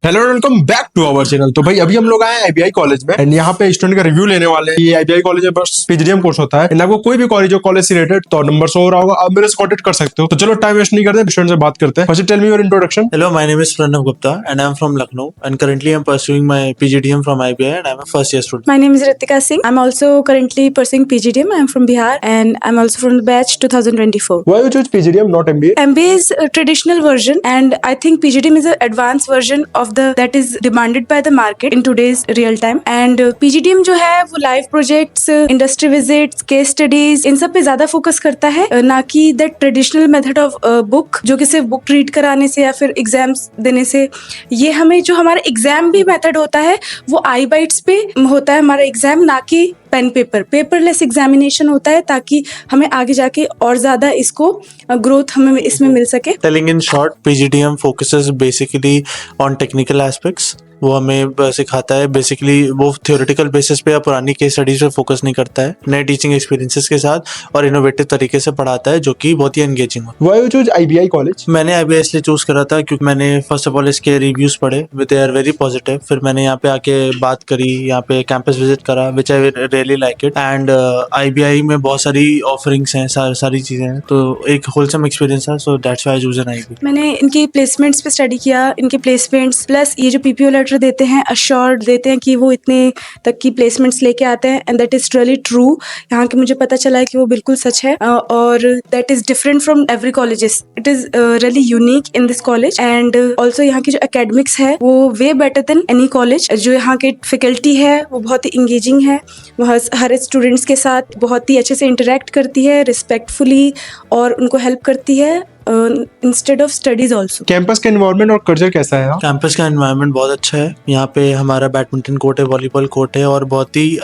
Hello welcome back to our channel. तो भाई अभी हम लोग आए हैं आईबीआई कॉलेज में एंड यहाँ पे स्टूडेंट का रिव्यू लेने वाले हैं। ये आईबीआई कॉलेज में बस पीजीडीएम कोर्स होता है एंड आपको कोई भी कॉलेज हो कॉलेज से रिलेटेड तो नंबर शो हो रहा होगा, आप मेरे से कॉन्टेक्ट कर सकते हो। तो चलो टाइम वेस्ट नहीं करते, स्टूडेंट से बात करते हैं। First tell me your introduction. Hello, my name is Pranav Gupta and I'm from Lucknow and currently I'm pursuing my PGDM from IBI and I'm a first year student. My name is Ritika Singh. I'm also currently pursuing PGDM. I'm from Bihar and I'm also from the batch 2024. Why you choose PGDM not MBA? MBA is a traditional version and I think PGDM is an advanced version of the that is demanded by the market in today's real time. And PGDM जो है वो live projects, industry visits, case studies इन सब पे ज्यादा focus करता है, ना कि that traditional method of book जो कि सिर्फ बुक रीड कराने से या फिर एग्जाम्स देने से। ये हमें जो हमारा एग्जाम भी मेथड होता है वो आई बाइट्स पे होता है हमारा एग्जाम, ना कि पेन पेपरलेस एग्जामिनेशन होता है, ताकि हमें आगे जाके और ज्यादा इसको ग्रोथ हमें इसमें मिल सके। Telling in short, PGDM focuses basically on technical aspects. वो हमें सिखाता है बेसिकली, वो थियोरेटिकल बेसिस पे या पुरानी केस स्टडीज पे फोकस नहीं करता है, नए टीचिंग एक्सपीरियंसेस के साथ और इनोवेटिव तरीके से पढ़ाता है जो कि बहुत ही एंगेजिंग हो। Why you choose IBI college? मैंने IBI इसलिए चूज करा था क्योंकि मैंने फर्स्ट ऑफ ऑल इसके रिव्यूज पढ़े, दे आर वेरी पॉजिटिव। फिर मैंने यहाँ पे आके बात करी, यहाँ पे कैंपस विजिट करा which I really like it. And IBI में बहुत सारी ऑफरिंग्स हैं, सारी चीजें हैं, तो एक होलसम एक्सपीरियंस है। So that's why I choose an IBI। मैंने इनकी प्लेसमेंट्स पे स्टडी किया, इनके प्लेसमेंट्स प्लस ये जो पीपीओ लेटर देते हैं, अश्योर्ड देते हैं कि वो इतने तक की प्लेसमेंट्स लेके आते हैं and that is really true. यहाँ के मुझे पता चला है कि वो बिल्कुल सच है और that is different from every colleges. It is really unique in this college and also यहाँ की जो एकेडमिक्स है वो way better than any college. जो यहाँ की फैकल्टी है वो बहुत ही इंगेजिंग है, वो हर स्टूडेंट्स के साथ बहुत ही अच्छे से इंटरेक्ट करती है रिस्पेक्टफुली और उनको हेल्प करती है instead of studies also. Campus का एनवायरनमेंट और कल्चर कैसा है? कैंपस का एनवायरनमेंट बहुत अच्छा है। यहाँ पे हमारा बैडमिंटन कोर्ट है, वॉलीबॉल कोर्ट है और बहुत ही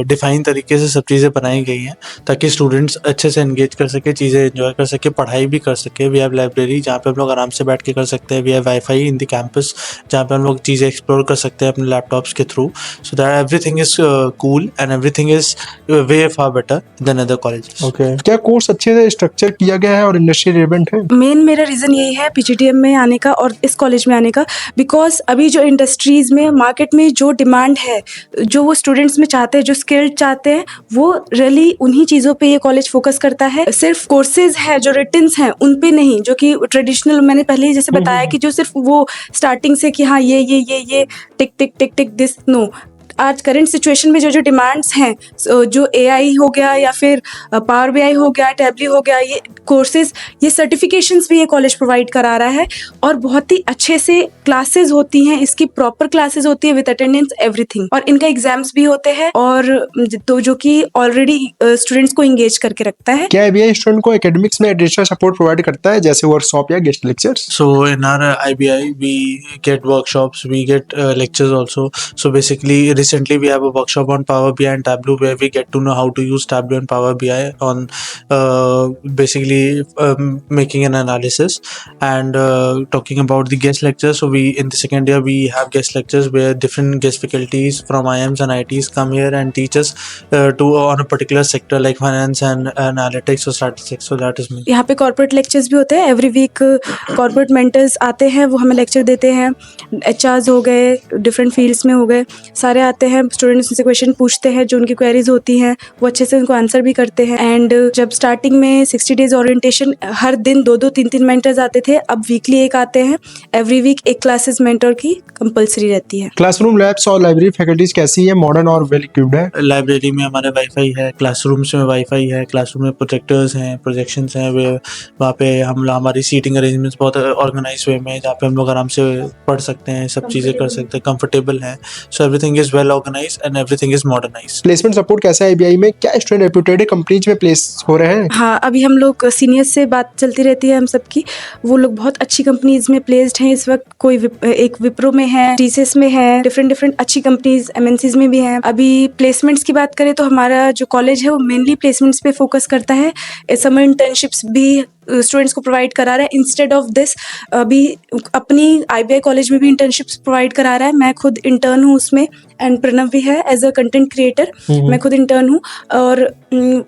डिफाइन तरीके से सब चीज़ें बनाई गई हैं ताकि स्टूडेंट्स अच्छे से एंगेज कर सके, चीज़ें एंजॉय कर सके, पढ़ाई भी कर सके। वी हैव लाइब्रेरी जहाँ पे हम लोग आराम से बैठ के कर सकते हैं। We have WiFi in the campus जहाँ पे हम लोग चीज़ें एक्सप्लोर कर सकते हैं अपने लैपटॉप्स के through. So that everything is cool and everything is way far better than other colleges. Okay, क्या कोर्स अच्छे से स्ट्रक्चर किया गया है और इंडस्ट्री रिलेवेंट है? मेन मेरा रीजन यही है पीजीडीएम में आने का और इस कॉलेज में आने का, बिकॉज अभी जो इंडस्ट्रीज में मार्केट में जो डिमांड है, जो वो स्टूडेंट्स में चाहते हैं, जो स्किल चाहते हैं, वो रियली उन्हीं चीज़ों पे ये कॉलेज फोकस करता है। सिर्फ कोर्सेज है जो रिटन्स हैं उन पे नहीं, जो कि ट्रेडिशनल मैंने पहले ही जैसे बताया कि जो सिर्फ वो स्टार्टिंग से कि हाँ ये टिक टिक टिक टिक दिस, नो। आज करंट सिचुएशन में जो डिमांड्स हैं, जो एआई हो गया या फिर पावर बीआई हो गया, टैबली हो गया, ये कोर्सेज, ये सर्टिफिकेशंस भी ये कॉलेज प्रोवाइड करा रहा है और बहुत ही अच्छे से क्लासेस होती हैं, इसकी प्रॉपर क्लासेस होती है विद अटेंडेंस एवरीथिंग, और इनका एग्जाम्स भी होते हैं और तो जो कि ऑलरेडी स्टूडेंट्स को इंगेज करके रखता है। क्या आईबीआई स्टूडेंट को एकेडमिक्स में एडिशनल सपोर्ट प्रोवाइड करता है जैसे वर्कशॉप या guest lectures? So in our IBI, we get workshops, we get lectures also. So basically, recently we have a workshop on Power BI and Tableau where we get to know how to use Tableau and Power BI on basically making an analysis and talking about the guest lectures. So we in the second year we have guest lectures where different guest faculties from IIMs and ITs come here and teach us to on a particular sector like finance and analytics or statistics. So that is me. यहाँ पे corporate lectures भी होते हैं, every week corporate mentors आते हैं, वो हमें lecture देते हैं। एचआर्स हो गए, डिफरेंट फील्ड्स में हो गए, सारे आते हैं, स्टूडेंट्स उनसे क्वेश्चन पूछते हैं, जो उनकी क्वेरीज होती हैं वो अच्छे से उनको आंसर भी करते हैं। एंड जब स्टार्टिंग में 60 डेज ओरिएंटेशन हर दिन 2-2 3-3 मेंटर्स आते थे, अब वीकली एक आते हैं। एवरी वीक एक क्लासेस मेंटर की कंपलसरी रहती है। क्लासरूम, लैब्स और लाइब्रेरी फैकल्टीज कैसी है? मॉडर्न और वेल इक्विप्ड है? लाइब्रेरी में हमारे वाईफाई है, क्लासरूम्स में वाईफाई है, क्लासरूम में प्रोजेक्टर्स हैं, प्रोजेक्शंस हैं, वहाँ पे हमारी सीटिंग अरेंजमेंट्स बहुत ऑर्गेनाइज वे में, जहाँ पे हम लोग आराम से पढ़ सकते हैं, सब चीज़ें कर सकते हैं, कंफर्टेबल है। So everything is well organize and everything is modernize. Placement support कैसा है आईबीआई में? क्या स्टूडेंट रेप्यूटेड कंपनीज में प्लेस हो रहे हैं? हाँ, अभी हम लोग सीनियर्स से बात चलती रहती है हम सबकी, वो लोग बहुत अच्छी कंपनीज में प्लेस्ड हैं इस वक्त। कोई एक विप्रो में है, टीसीएस में है, डिफरेंट अच्छी कंपनीज एमएनसीज में भी हैं। अभी प्लेसमेंट्स की बात करें तो हमारा जो कॉलेज है वो मेनली प्लेसमेंट्स पे फोकस करता है। समर इंटर्नशिप्स भी स्टूडेंट्स को प्रोवाइड करा रहा है। इंस्टेड ऑफ दिस अभी अपनी IBI कॉलेज में भी इंटर्नशिप्स प्रोवाइड करा रहा है। मैं खुद इंटर्न हूँ उसमें, एंड प्रणव भी है एज अ कंटेंट क्रिएटर। मैं खुद इंटर्न हूँ और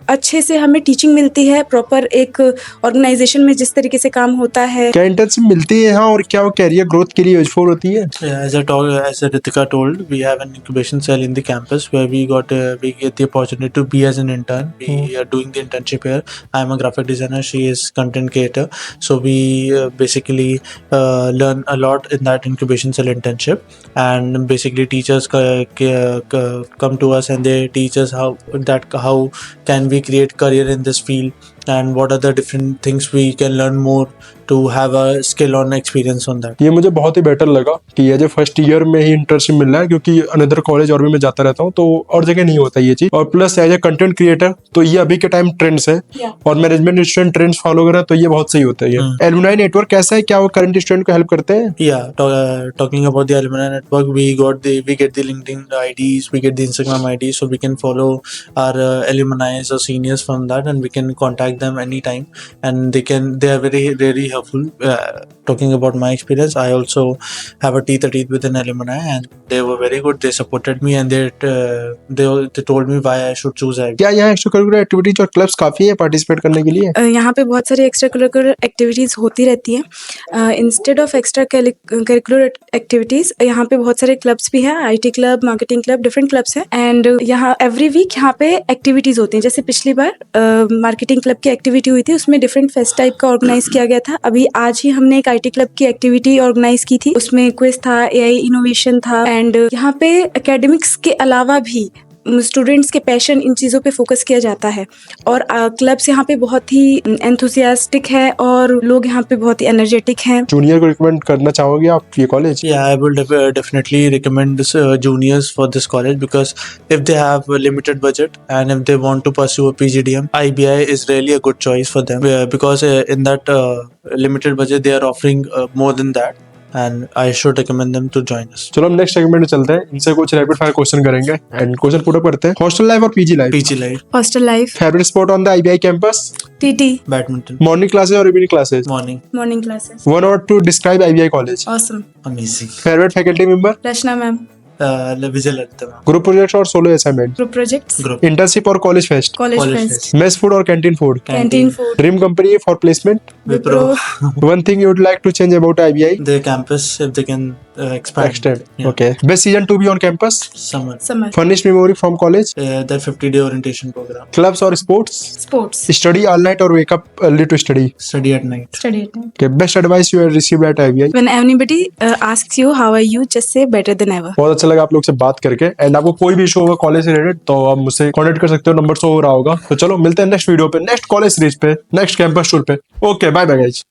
अच्छे से हमें टीचिंग मिलती है प्रॉपर एक ऑर्गेनाइजेशन में जिस तरीके से काम होता है। क्या इंटर्नशिप मिलती है यहाँ और क्या वो कैरियर ग्रोथ के लिए यूजफुल होती है? Yeah, as Ritika told, we have an incubation cell in the campus where we get the opportunity to be as an intern. We are doing the internship here. I am a graphic designer. She is content creator. So we basically learn a lot in that incubation cell internship. And basically teachers come to us and they teach us how can we create career in this field and what are the different things we can learn more to have a skill on experience on that. ये मुझे बहुत ही better लगा कि ये जो first year में ही internship मिल रहा है, क्योंकि अनदर कॉलेज और भी मैं जाता रहता हूँ तो और जगह नहीं होता ये चीज। और plus as a content creator तो ये अभी के टाइम ट्रेंड्स है और मैनेजमेंट स्टूडेंट ट्रेंड्स फॉलो करें तो ये बहुत सही होता है। ये एलुमनाई नेटवर्क कैसा है, क्या वो करंट स्टूडेंट को हेल्प करते हैं? Yeah, talking about the alumni network, we get the LinkedIn IDs, we get the Instagram IDs, so we can follow our alumni or seniors from that, and we can contact them anytime, and they are very helpful. Talking about my experience, I also have a teeth with an alumni, and they were very good. They supported me, and they told me why I should choose IB. क्या यहाँ extra curricular activities और clubs काफी है participate करने के लिए? यहाँ पे बहुत सारी एक्स्ट्रा करिकुलर एक्टिविटीज़ होती रहती हैं। Instead of extra curricular activities यहाँ पे बहुत सारे क्लब्स भी हैं, IT club, marketing club, different clubs हैं। एंड यहाँ एवरी वीक यहाँ पे एक्टिविटीज़ होती हैं। जैसे पिछली बार मार्केटिंग क्लब की एक्टिविटी हुई थी, उसमें डिफरेंट फेस्ट टाइप का ऑर्गेनाइज किया गया था। अभी आज ही हमने एक IT क्लब की एक्टिविटी ऑर्गेनाइज की थी, उसमें क्विज था, AI इनोवेशन था। एंड यहाँ पे एकेडमिक्स के अलावा भी स्टूडेंट्स के पैशन इन चीज़ों पे फोकस किया जाता है। और क्लब्स यहाँ पे बहुत ही एंथुसियास्टिक है और लोग यहाँ पे बहुत ही एनर्जेटिक हैं। जूनियर को रिकमेंड करना चाहोगे आप ये college? Yeah, I will definitely recommend this juniors for this college, because if they have a limited budget and if they want to pursue a PGDM, IBI is really a good choice for them, because in that limited budget they are offering more than that, and I should recommend them to join us. चलो हम next segment में चलते हैं, इनसे कुछ rapid fire question करेंगे and question put up करते हैं। हॉस्टल लाइफ और PG life? PG life, hostel life, favourite spot on the IBI campus? TT, badminton, morning classes और evening classes? morning, morning classes, one word to describe IBI college? Awesome, amazing, favourite faculty member? Rachna ma'am, Vijay Lalita ma'am, group projects और solo assignment? Group projects, group, internship और college fest? College college fest, fest, mess food और canteen food? Canteen food, dream company for placement? Wipro, one thing you would like to change about IBI? the campus, if they can expand. Extend. Yeah. Okay, best season to be on campus? Summer, summer, furnished memory from college? their 50-day orientation program, clubs और sports? Sports, study all night और wake up early to study? study at night. Study at night. Okay, best advice you have received at IBI? When anybody asks you how are you, just say better than ever. बहुत अच्छा लगा आप लोग से बात करके। And आपको कोई भी इशू होगा कॉलेज से रिलेटेड तो आप मुझसे कांटेक्ट कर सकते हो, नंबर शो हो रहा होगा। तो चलो मिलते हैं नेक्स्ट वीडियो पे, नेक्स्ट कॉलेज सीरीज पे, नेक्स्ट कैंपस टूर पे। Okay, bye bye guys.